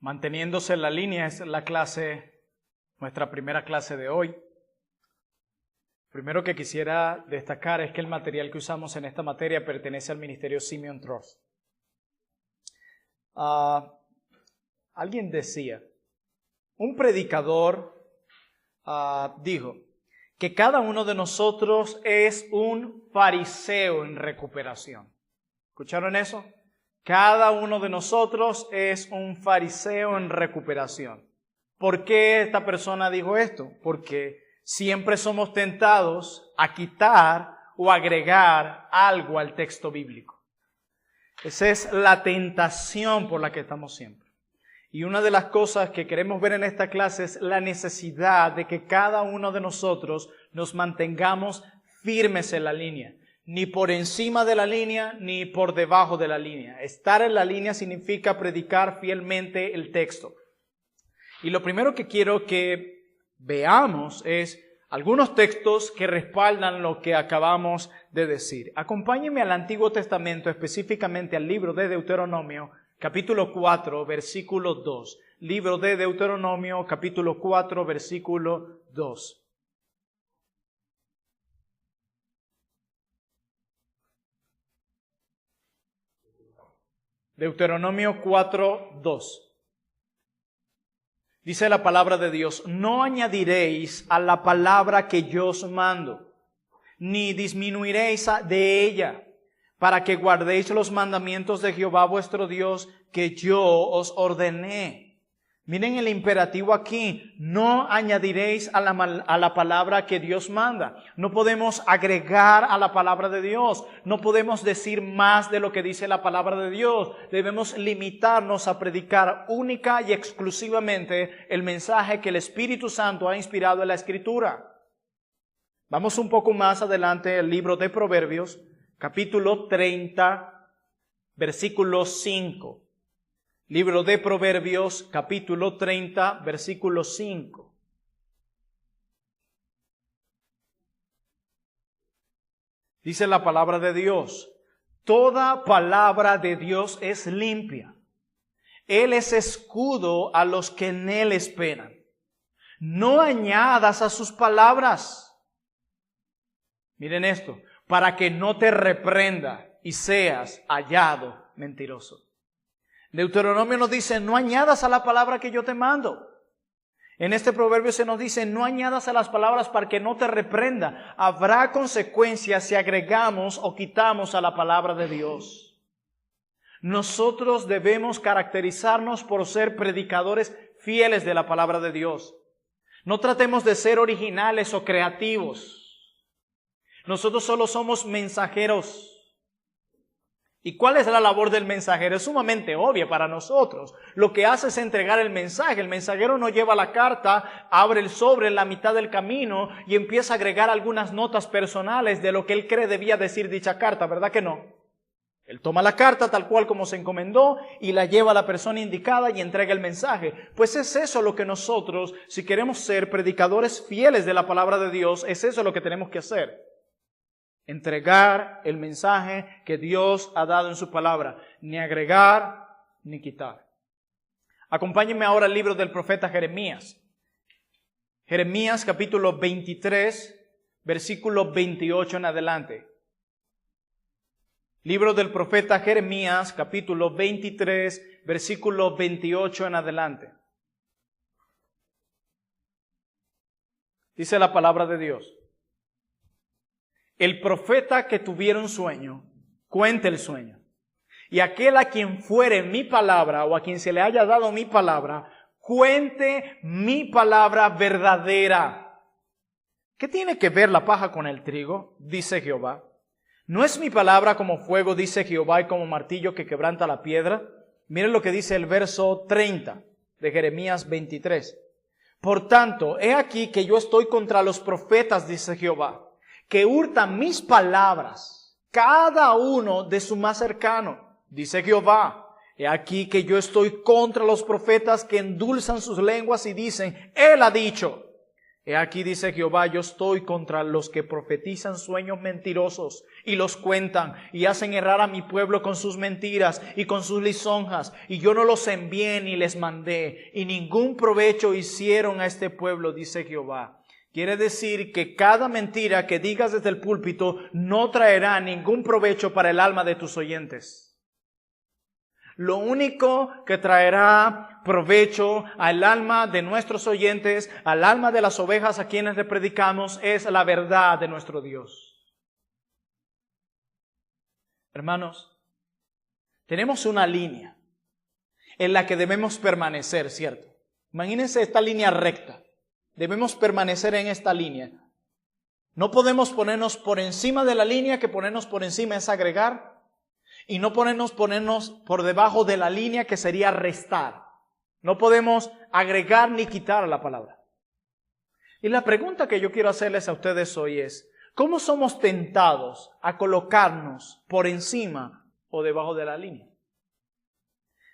Manteniéndose en la línea es nuestra primera clase de hoy. Primero que quisiera destacar es que el material que usamos en esta materia pertenece al Ministerio Simeon Trust. Alguien decía, un predicador dijo que cada uno de nosotros es un fariseo en recuperación. ¿Escucharon eso? Cada uno de nosotros es un fariseo en recuperación. ¿Por qué esta persona dijo esto? Porque siempre somos tentados a quitar o agregar algo al texto bíblico. Esa es la tentación por la que estamos siempre. Y una de las cosas que queremos ver en esta clase es la necesidad de que cada uno de nosotros nos mantengamos firmes en la línea. Ni por encima de la línea, ni por debajo de la línea. Estar en la línea significa predicar fielmente el texto. Y lo primero que quiero que veamos es algunos textos que respaldan lo que acabamos de decir. Acompáñenme al Antiguo Testamento, específicamente al libro de Deuteronomio, capítulo 4, versículo 2. Libro de Deuteronomio, capítulo 4, versículo 2. Deuteronomio 4, 2. Dice la palabra de Dios, no añadiréis a la palabra que yo os mando, ni disminuiréis de ella, para que guardéis los mandamientos de Jehová vuestro Dios que yo os ordené. Miren el imperativo aquí, no añadiréis a la palabra que Dios manda. No podemos agregar a la palabra de Dios, no podemos decir más de lo que dice la palabra de Dios. Debemos limitarnos a predicar única y exclusivamente el mensaje que el Espíritu Santo ha inspirado en la Escritura. Vamos un poco más adelante al libro de Proverbios, capítulo 30, versículo 5. Libro de Proverbios, capítulo 30, versículo 5. Dice la palabra de Dios, toda palabra de Dios es limpia. Él es escudo a los que en Él esperan. No añadas a sus palabras. Miren esto, para que no te reprenda y seas hallado mentiroso. Deuteronomio nos dice, no añadas a la palabra que yo te mando. En este proverbio se nos dice, no añadas a las palabras para que no te reprenda. Habrá consecuencias si agregamos o quitamos a la palabra de Dios. Nosotros debemos caracterizarnos por ser predicadores fieles de la palabra de Dios. No tratemos de ser originales o creativos. Nosotros solo somos mensajeros. ¿Y cuál es la labor del mensajero? Es sumamente obvia para nosotros. Lo que hace es entregar el mensaje. El mensajero no lleva la carta, abre el sobre en la mitad del camino y empieza a agregar algunas notas personales de lo que él cree debía decir dicha carta, ¿verdad que no? Él toma la carta tal cual como se encomendó y la lleva a la persona indicada y entrega el mensaje. Pues es eso lo que nosotros, si queremos ser predicadores fieles de la palabra de Dios, es eso lo que tenemos que hacer. Entregar el mensaje que Dios ha dado en su palabra, ni agregar ni quitar. Acompáñenme ahora al libro del profeta Jeremías. Jeremías capítulo 23, versículo 28 en adelante. Libro del profeta Jeremías capítulo 23, versículo 28 en adelante. Dice la palabra de Dios. El profeta que tuviera un sueño, cuente el sueño. Y aquel a quien fuere mi palabra o a quien se le haya dado mi palabra, cuente mi palabra verdadera. ¿Qué tiene que ver la paja con el trigo? Dice Jehová. ¿No es mi palabra como fuego, dice Jehová, y como martillo que quebranta la piedra? Miren lo que dice el verso 30 de Jeremías 23. Por tanto, he aquí que yo estoy contra los profetas, dice Jehová, que hurtan mis palabras, cada uno de su más cercano, dice Jehová. He aquí que yo estoy contra los profetas que endulzan sus lenguas y dicen, Él ha dicho. He aquí, dice Jehová, yo estoy contra los que profetizan sueños mentirosos y los cuentan y hacen errar a mi pueblo con sus mentiras y con sus lisonjas. Y yo no los envié ni les mandé, y ningún provecho hicieron a este pueblo, dice Jehová. Quiere decir que cada mentira que digas desde el púlpito no traerá ningún provecho para el alma de tus oyentes. Lo único que traerá provecho al alma de nuestros oyentes, al alma de las ovejas a quienes le predicamos, es la verdad de nuestro Dios. Hermanos, tenemos una línea en la que debemos permanecer, ¿cierto? Imagínense esta línea recta. Debemos permanecer en esta línea. No podemos ponernos por encima de la línea, que ponernos por encima es agregar. Y no ponernos por debajo de la línea, que sería restar. No podemos agregar ni quitar a la palabra. Y la pregunta que yo quiero hacerles a ustedes hoy es, ¿cómo somos tentados a colocarnos por encima o debajo de la línea?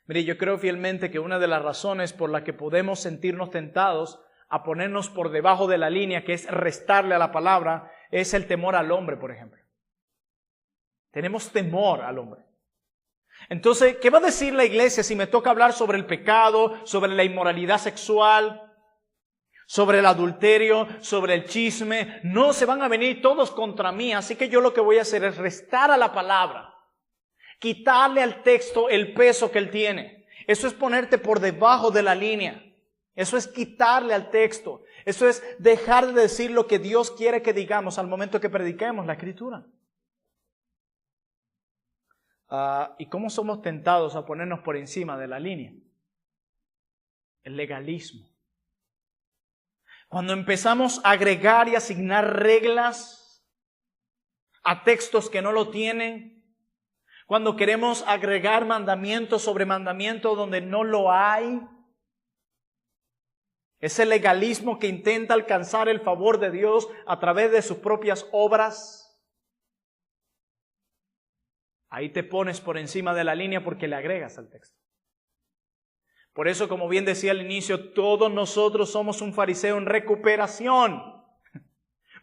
Mire, yo creo fielmente que una de las razones por la que podemos sentirnos tentados a ponernos por debajo de la línea, que es restarle a la palabra, es el temor al hombre, por ejemplo. Tenemos temor al hombre. Entonces, ¿qué va a decir la iglesia si me toca hablar sobre el pecado, sobre la inmoralidad sexual, sobre el adulterio, sobre el chisme? No, se van a venir todos contra mí, así que yo lo que voy a hacer es restar a la palabra, quitarle al texto el peso que él tiene. Eso es ponerte por debajo de la línea. Eso es quitarle al texto. Eso es dejar de decir lo que Dios quiere que digamos al momento que prediquemos la Escritura. ¿Y cómo somos tentados a ponernos por encima de la línea? El legalismo. Cuando empezamos a agregar y asignar reglas a textos que no lo tienen, cuando queremos agregar mandamiento sobre mandamiento donde no lo hay, ese legalismo que intenta alcanzar el favor de Dios a través de sus propias obras, ahí te pones por encima de la línea porque le agregas al texto. Por eso, como bien decía al inicio, todos nosotros somos un fariseo en recuperación.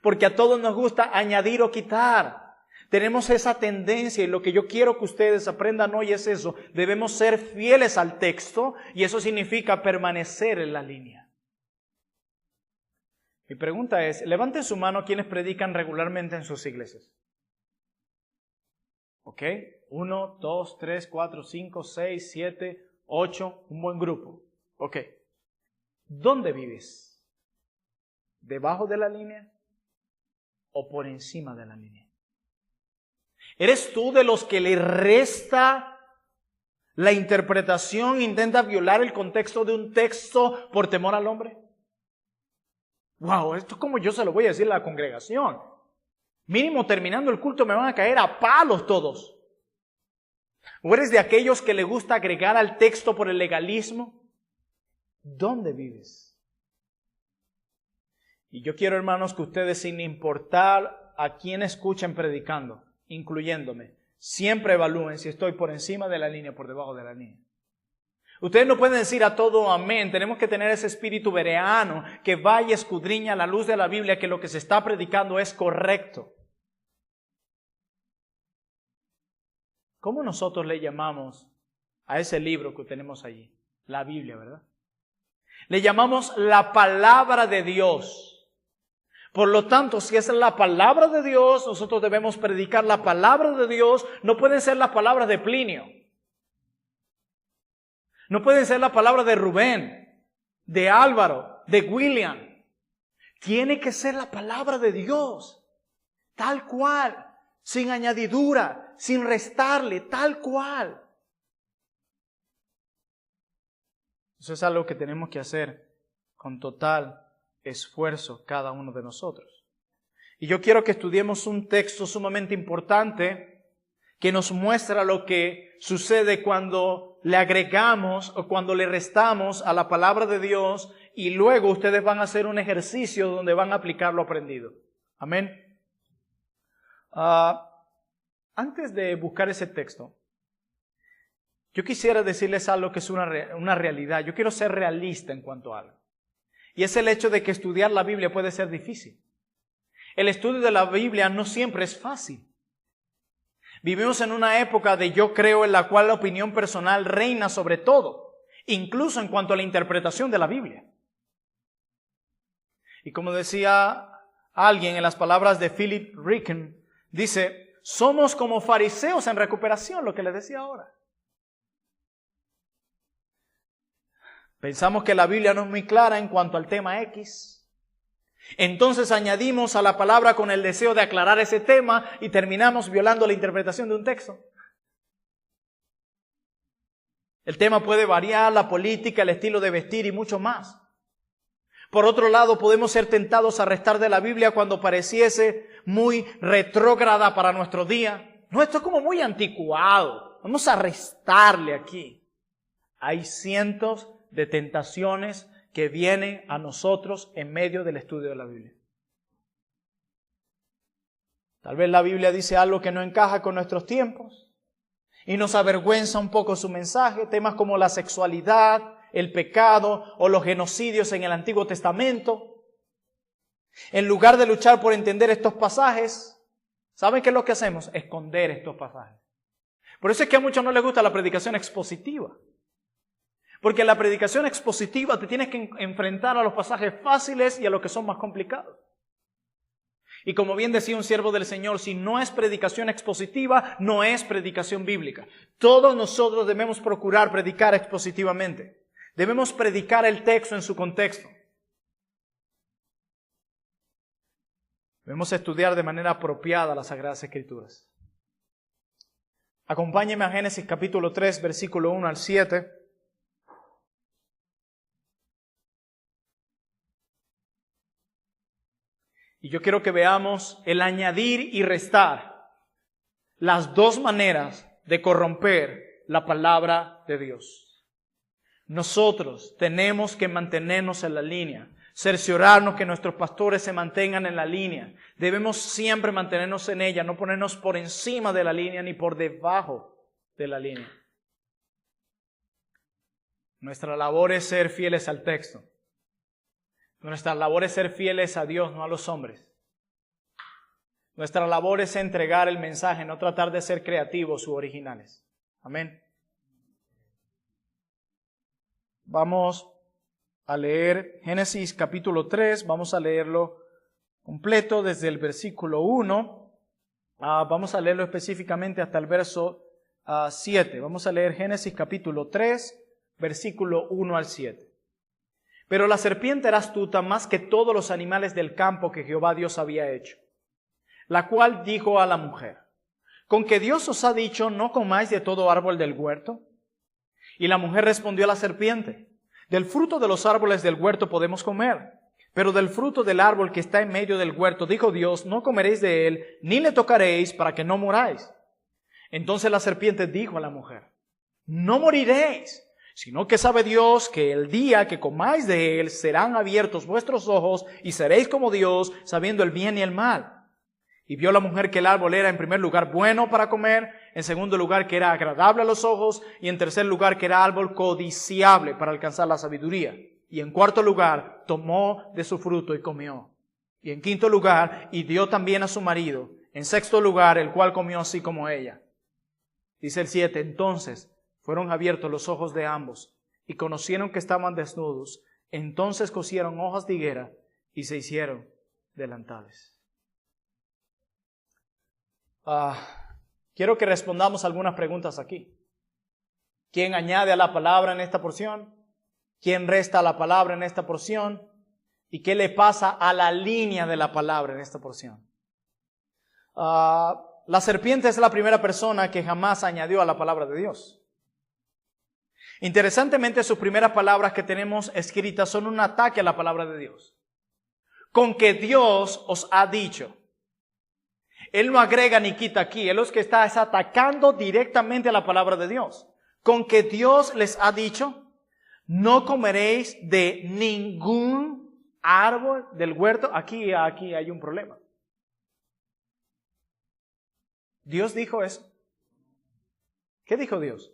Porque a todos nos gusta añadir o quitar. Tenemos esa tendencia y lo que yo quiero que ustedes aprendan hoy es eso. Debemos ser fieles al texto y eso significa permanecer en la línea. Mi pregunta es, levanten su mano quienes predican regularmente en sus iglesias. ¿Ok? 1, 2, 3, 4, 5, 6, 7, 8, un buen grupo. ¿Ok? ¿Dónde vives? ¿Debajo de la línea o por encima de la línea? ¿Eres tú de los que le resta la interpretación, intenta violar el contexto de un texto por temor al hombre? Wow, esto es como yo se lo voy a decir a la congregación. Mínimo terminando el culto me van a caer a palos todos. ¿O eres de aquellos que le gusta agregar al texto por el legalismo? ¿Dónde vives? Y yo quiero, hermanos, que ustedes, sin importar a quién escuchen predicando, incluyéndome, siempre evalúen si estoy por encima de la línea o por debajo de la línea. Ustedes no pueden decir a todo amén. Tenemos que tener ese espíritu bereano que vaya y escudriña a la luz de la Biblia que lo que se está predicando es correcto. ¿Cómo nosotros le llamamos a ese libro que tenemos allí? La Biblia, ¿verdad? Le llamamos la palabra de Dios. Por lo tanto, si es la palabra de Dios, nosotros debemos predicar la palabra de Dios. No pueden ser las palabras de Plinio. No pueden ser las palabras de Rubén, de Álvaro, de William. Tiene que ser la palabra de Dios, tal cual, sin añadidura, sin restarle, tal cual. Eso es algo que tenemos que hacer con total esfuerzo cada uno de nosotros. Y yo quiero que estudiemos un texto sumamente importante que nos muestra lo que sucede cuando le agregamos o cuando le restamos a la palabra de Dios y luego ustedes van a hacer un ejercicio donde van a aplicar lo aprendido. Amén. Antes de buscar ese texto, yo quisiera decirles algo que es una realidad. Yo quiero ser realista en cuanto a algo. Y es el hecho de que estudiar la Biblia puede ser difícil. El estudio de la Biblia no siempre es fácil. Vivimos en una época de yo creo en la cual la opinión personal reina sobre todo, incluso en cuanto a la interpretación de la Biblia. Y como decía alguien en las palabras de Philip Ryken, dice, somos como fariseos en recuperación, lo que les decía ahora. Pensamos que la Biblia no es muy clara en cuanto al tema X. Entonces añadimos a la palabra con el deseo de aclarar ese tema y terminamos violando la interpretación de un texto. El tema puede variar, la política, el estilo de vestir y mucho más. Por otro lado, podemos ser tentados a restar de la Biblia cuando pareciese muy retrógrada para nuestro día. No, esto es como muy anticuado. Vamos a restarle aquí. Hay cientos de tentaciones que vienen a nosotros en medio del estudio de la Biblia. Tal vez la Biblia dice algo que no encaja con nuestros tiempos y nos avergüenza un poco su mensaje. Temas como la sexualidad, el pecado o los genocidios en el Antiguo Testamento. En lugar de luchar por entender estos pasajes, ¿saben qué es lo que hacemos? Esconder estos pasajes. Por eso es que a muchos no les gusta la predicación expositiva. Porque en la predicación expositiva te tienes que enfrentar a los pasajes fáciles y a los que son más complicados. Y como bien decía un siervo del Señor, si no es predicación expositiva, no es predicación bíblica. Todos nosotros debemos procurar predicar expositivamente. Debemos predicar el texto en su contexto. Debemos estudiar de manera apropiada las Sagradas Escrituras. Acompáñeme a Génesis capítulo 3, versículo 1 al 7. Y yo quiero que veamos el añadir y restar, las dos maneras de corromper la palabra de Dios. Nosotros tenemos que mantenernos en la línea, cerciorarnos que nuestros pastores se mantengan en la línea. Debemos siempre mantenernos en ella, no ponernos por encima de la línea ni por debajo de la línea. Nuestra labor es ser fieles al texto. Nuestra labor es ser fieles a Dios, no a los hombres. Nuestra labor es entregar el mensaje, no tratar de ser creativos u originales. Amén. Vamos a leer Génesis capítulo 3, vamos a leerlo completo desde el versículo 1. Vamos a leerlo específicamente hasta el verso 7. Vamos a leer Génesis capítulo 3, versículo 1 al 7. Pero la serpiente era astuta más que todos los animales del campo que Jehová Dios había hecho, la cual dijo a la mujer, ¿con que Dios os ha dicho, no comáis de todo árbol del huerto? Y la mujer respondió a la serpiente, del fruto de los árboles del huerto podemos comer, pero del fruto del árbol que está en medio del huerto, dijo Dios, no comeréis de él, ni le tocaréis para que no muráis. Entonces la serpiente dijo a la mujer, no moriréis, sino que sabe Dios que el día que comáis de él serán abiertos vuestros ojos y seréis como Dios, sabiendo el bien y el mal. Y vio la mujer que el árbol era en primer lugar bueno para comer, en segundo lugar que era agradable a los ojos y en tercer lugar que era árbol codiciable para alcanzar la sabiduría. Y en cuarto lugar tomó de su fruto y comió. Y en quinto lugar y dio también a su marido. En sexto lugar el cual comió así como ella. Dice el 7, entonces fueron abiertos los ojos de ambos y conocieron que estaban desnudos. Entonces cosieron hojas de higuera y se hicieron delantales. Quiero que respondamos algunas preguntas aquí. ¿Quién añade a la palabra en esta porción? ¿Quién resta a la palabra en esta porción? ¿Y qué le pasa a la línea de la palabra en esta porción? La serpiente es la primera persona que jamás añadió a la palabra de Dios. Interesantemente, sus primeras palabras que tenemos escritas son un ataque a la palabra de Dios. Con que Dios os ha dicho. Él no agrega ni quita aquí. Él es que está atacando directamente a la palabra de Dios. Con que Dios les ha dicho, no comeréis de ningún árbol del huerto. Aquí hay un problema. Dios dijo eso. ¿Qué dijo Dios?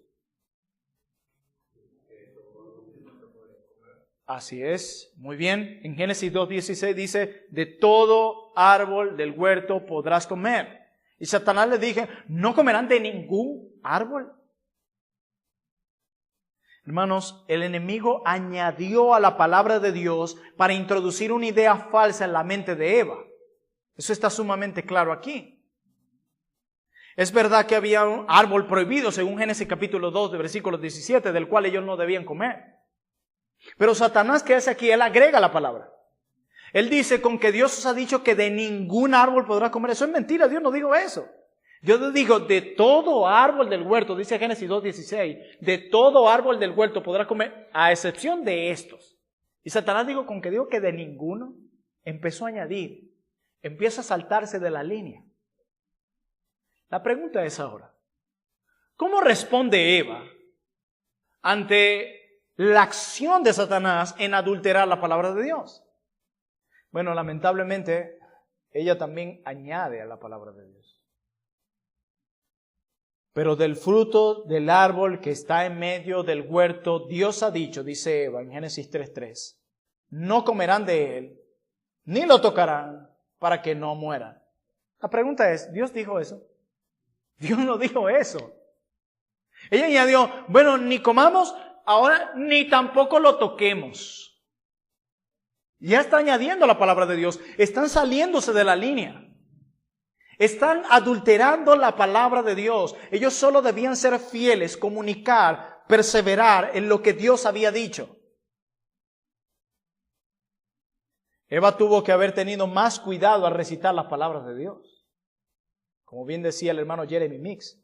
Así es, muy bien. En Génesis 2:16 dice, de todo árbol del huerto podrás comer. Y Satanás le dije, no comerán de ningún árbol. Hermanos, el enemigo añadió a la palabra de Dios para introducir una idea falsa en la mente de Eva. Eso está sumamente claro aquí. Es verdad que había un árbol prohibido, según Génesis capítulo 2, de versículo 17, del cual ellos no debían comer. Pero Satanás, ¿qué hace aquí? Él agrega la palabra. Él dice, con que Dios os ha dicho que de ningún árbol podrás comer. Eso es mentira, Dios no dijo eso. Dios dijo, de todo árbol del huerto, dice Génesis 2:16, de todo árbol del huerto podrás comer, a excepción de estos. Y Satanás dijo, con que digo que de ninguno, empezó a añadir, empieza a saltarse de la línea. La pregunta es ahora, ¿cómo responde Eva ante la acción de Satanás en adulterar la palabra de Dios? Bueno, lamentablemente, ella también añade a la palabra de Dios. Pero del fruto del árbol que está en medio del huerto, Dios ha dicho, dice Eva en Génesis 3:3, no comerán de él, ni lo tocarán, para que no mueran. La pregunta es, ¿Dios dijo eso? Dios no dijo eso. Ella añadió, bueno, ni comamos ahora, ni tampoco lo toquemos. Ya está añadiendo la palabra de Dios. Están saliéndose de la línea. Están adulterando la palabra de Dios. Ellos solo debían ser fieles, comunicar, perseverar en lo que Dios había dicho. Eva tuvo que haber tenido más cuidado al recitar las palabras de Dios. Como bien decía el hermano Jeremy Mix.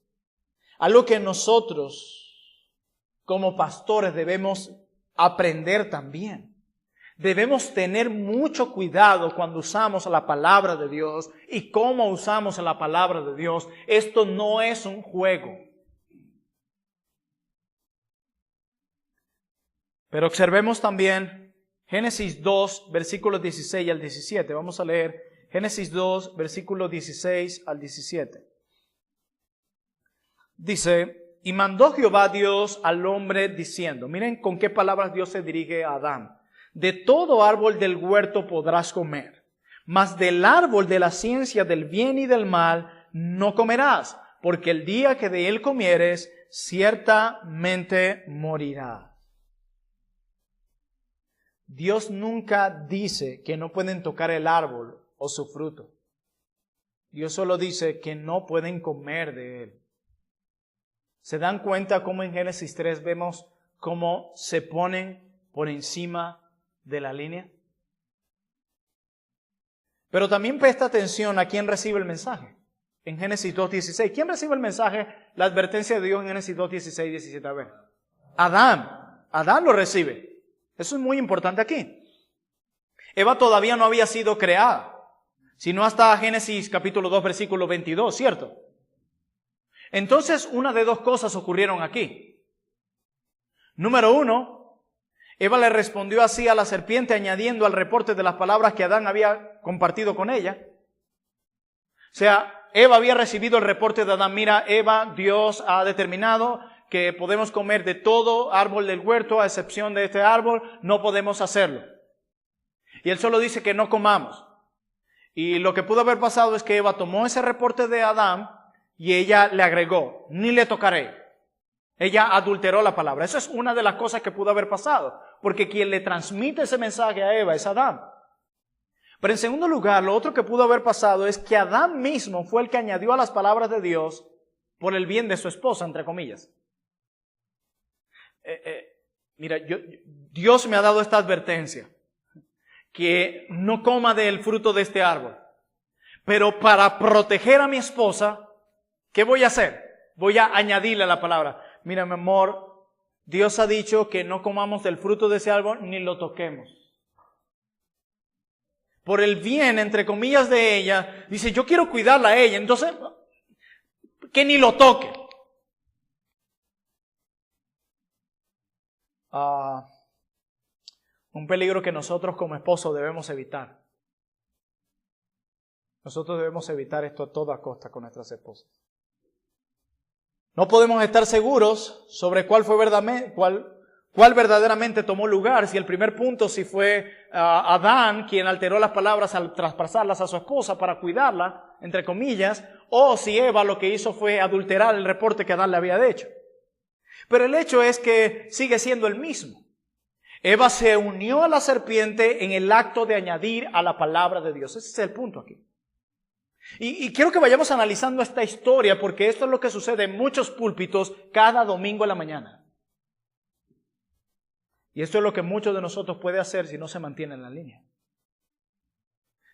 Algo que nosotros, como pastores, debemos aprender también. Debemos tener mucho cuidado cuando usamos la palabra de Dios y cómo usamos la palabra de Dios. Esto no es un juego. Pero observemos también Génesis 2, versículos 16 al 17. Vamos a leer Génesis 2, versículos 16 al 17. Dice, y mandó Jehová Dios al hombre diciendo, miren con qué palabras Dios se dirige a Adán. De todo árbol del huerto podrás comer, mas del árbol de la ciencia del bien y del mal no comerás, porque el día que de él comieres, ciertamente morirás. Dios nunca dice que no pueden tocar el árbol o su fruto. Dios solo dice que no pueden comer de él. ¿Se dan cuenta cómo en Génesis 3 vemos cómo se ponen por encima de la línea? Pero también presta atención a quién recibe el mensaje. En Génesis 2:16. ¿Quién recibe el mensaje? La advertencia de Dios en Génesis 2:16 y 17. A ver. Adán. Adán lo recibe. Eso es muy importante aquí. Eva todavía no había sido creada, sino hasta Génesis capítulo 2, versículo 22, ¿cierto? Entonces, una de dos cosas ocurrieron aquí. Número uno, Eva le respondió así a la serpiente, añadiendo al reporte de las palabras que Adán había compartido con ella. O sea, Eva había recibido el reporte de Adán. Mira, Eva, Dios ha determinado que podemos comer de todo árbol del huerto, a excepción de este árbol, no podemos hacerlo. Y él solo dice que no comamos. Y lo que pudo haber pasado es que Eva tomó ese reporte de Adán y ella le agregó, ni le tocaré. Ella adulteró la palabra. Esa es una de las cosas que pudo haber pasado, porque quien le transmite ese mensaje a Eva es Adán. Pero en segundo lugar, lo otro que pudo haber pasado es que Adán mismo fue el que añadió a las palabras de Dios por el bien de su esposa, entre comillas. Mira, Dios me ha dado esta advertencia, que no coma del fruto de este árbol. Pero para proteger a mi esposa, ¿qué voy a hacer? Voy a añadirle la palabra. Mira, mi amor, Dios ha dicho que no comamos del fruto de ese árbol ni lo toquemos. Por el bien, entre comillas, de ella, dice, yo quiero cuidarla a ella, entonces, que ni lo toque. Un peligro que nosotros como esposos debemos evitar. Nosotros debemos evitar esto a toda costa con nuestras esposas. No podemos estar seguros sobre cuál ¿Cuál verdaderamente tomó lugar? Si el primer punto, si fue Adán quien alteró las palabras al traspasarlas a su esposa para cuidarla, entre comillas, o si Eva lo que hizo fue adulterar el reporte que Adán le había hecho. Pero el hecho es que sigue siendo el mismo. Eva se unió a la serpiente en el acto de añadir a la palabra de Dios. Ese es el punto aquí. Y quiero que vayamos analizando esta historia porque esto es lo que sucede en muchos púlpitos cada domingo en la mañana. Y esto es lo que muchos de nosotros puede hacer si no se mantiene en la línea.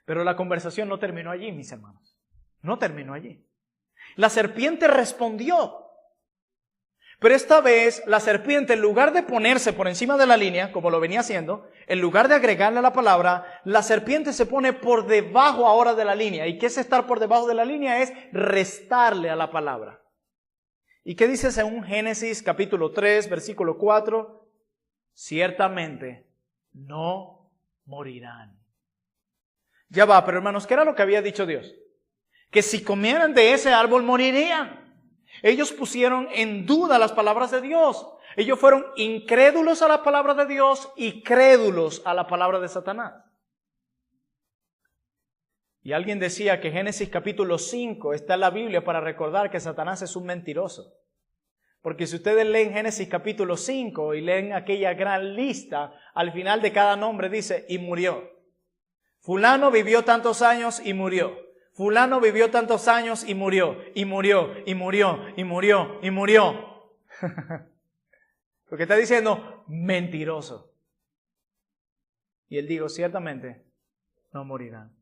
Pero la conversación no terminó allí, mis hermanos. No terminó allí. La serpiente respondió. Pero esta vez la serpiente, en lugar de ponerse por encima de la línea, como lo venía haciendo, en lugar de agregarle la palabra, la serpiente se pone por debajo ahora de la línea. ¿Y qué es estar por debajo de la línea? Es restarle a la palabra. ¿Y qué dice según Génesis capítulo 3, versículo 4? Ciertamente no morirán. Ya va, pero hermanos, ¿qué era lo que había dicho Dios? Que si comieran de ese árbol morirían. Ellos pusieron en duda las palabras de Dios. Ellos fueron incrédulos a la palabra de Dios y crédulos a la palabra de Satanás. Y alguien decía que Génesis capítulo 5 está en la Biblia para recordar que Satanás es un mentiroso. Porque si ustedes leen Génesis capítulo 5 y leen aquella gran lista, al final de cada nombre dice, y murió. Fulano vivió tantos años y murió. Fulano vivió tantos años y murió, y murió, y murió, y murió, y murió. Porque está diciendo, mentiroso. Y él dijo, ciertamente no morirán.